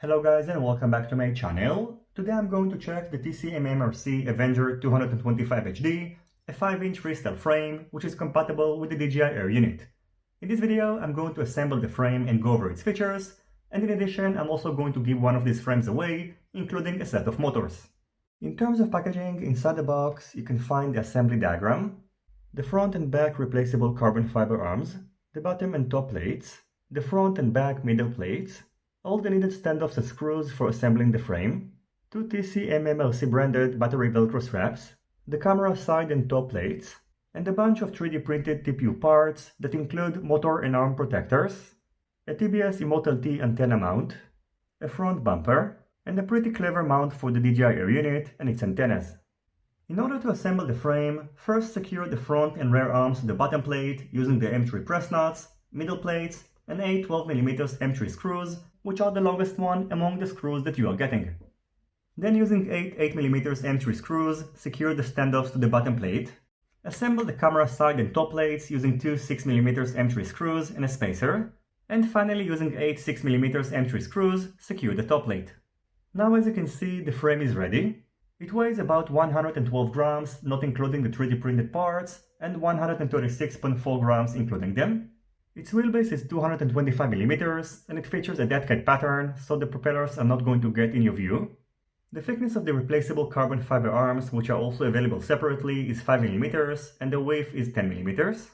Hello guys and welcome back to my channel. Today I'm going to check the TCMMRC Avenger 225HD, a 5-inch freestyle frame which is compatible with the DJI Air unit. In this video I'm going to assemble the frame and go over its features, and in addition I'm also going to give one of these frames away, including a set of motors. In terms of packaging, inside the box you can find the assembly diagram, the front and back replaceable carbon fiber arms, the bottom and top plates, the front and back middle plates, all the needed standoffs and screws for assembling the frame, 2 TCMMRC branded battery velcro straps, the camera side and top plates, and a bunch of 3D printed TPU parts that include motor and arm protectors, a TBS Immortal T antenna mount, a front bumper, and a pretty clever mount for the DJI Air unit and its antennas. In order to assemble the frame, first secure the front and rear arms to the bottom plate using the M3 press nuts, middle plates, and 8 12mm M3 screws, which are the longest one among the screws that you are getting. Then using 8 8mm M3 screws, secure the standoffs to the bottom plate. Assemble the camera side and top plates using 2 6mm M3 screws and a spacer. And finally using 8 6mm M3 screws, secure the top plate. Now as you can see, the frame is ready. It weighs about 112 grams, not including the 3D printed parts, and 136.4 grams including them. Its wheelbase is 225mm and it features a dead cat pattern, so the propellers are not going to get in your view. The thickness of the replaceable carbon fiber arms, which are also available separately, is 5mm and the width is 10mm.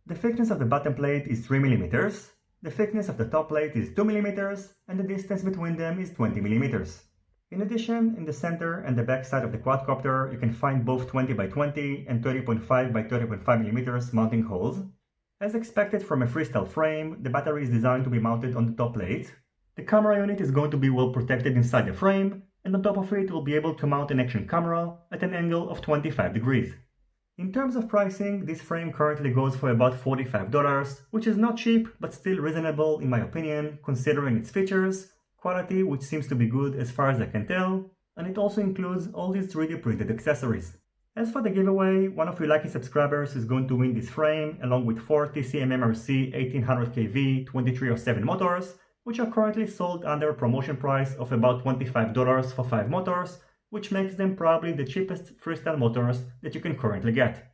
The thickness of the bottom plate is 3mm, the thickness of the top plate is 2mm and the distance between them is 20mm. In addition, in the center and the back side of the quadcopter you can find both 20x20 and 30.5x30.5mm mounting holes. As expected from a freestyle frame, the battery is designed to be mounted on the top plate. The camera unit is going to be well protected inside the frame, and on top of it we'll be able to mount an action camera at an angle of 25 degrees. In terms of pricing, this frame currently goes for about $45, which is not cheap but still reasonable in my opinion, considering its features, quality which seems to be good as far as I can tell, and it also includes all these 3D printed accessories. As for the giveaway, one of you lucky subscribers is going to win this frame along with 4 TCMMRC 1800KV 2307 motors, which are currently sold under a promotion price of about $25 for 5 motors, which makes them probably the cheapest freestyle motors that you can currently get.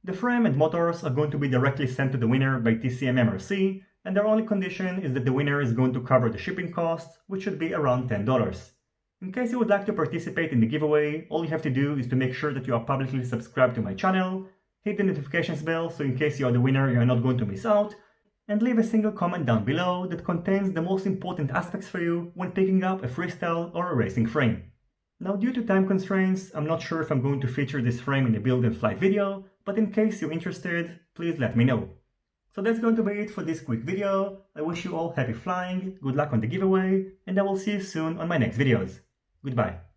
The frame and motors are going to be directly sent to the winner by TCMMRC, and their only condition is that the winner is going to cover the shipping costs, which should be around $10. In case you would like to participate in the giveaway, all you have to do is to make sure that you are publicly subscribed to my channel, hit the notifications bell so in case you are the winner you are not going to miss out, and leave a single comment down below that contains the most important aspects for you when picking up a freestyle or a racing frame. Now due to time constraints, I'm not sure if I'm going to feature this frame in a build and flight video, but in case you're interested, please let me know. So that's going to be it for this quick video. I wish you all happy flying, good luck on the giveaway, and I will see you soon on my next videos. Goodbye.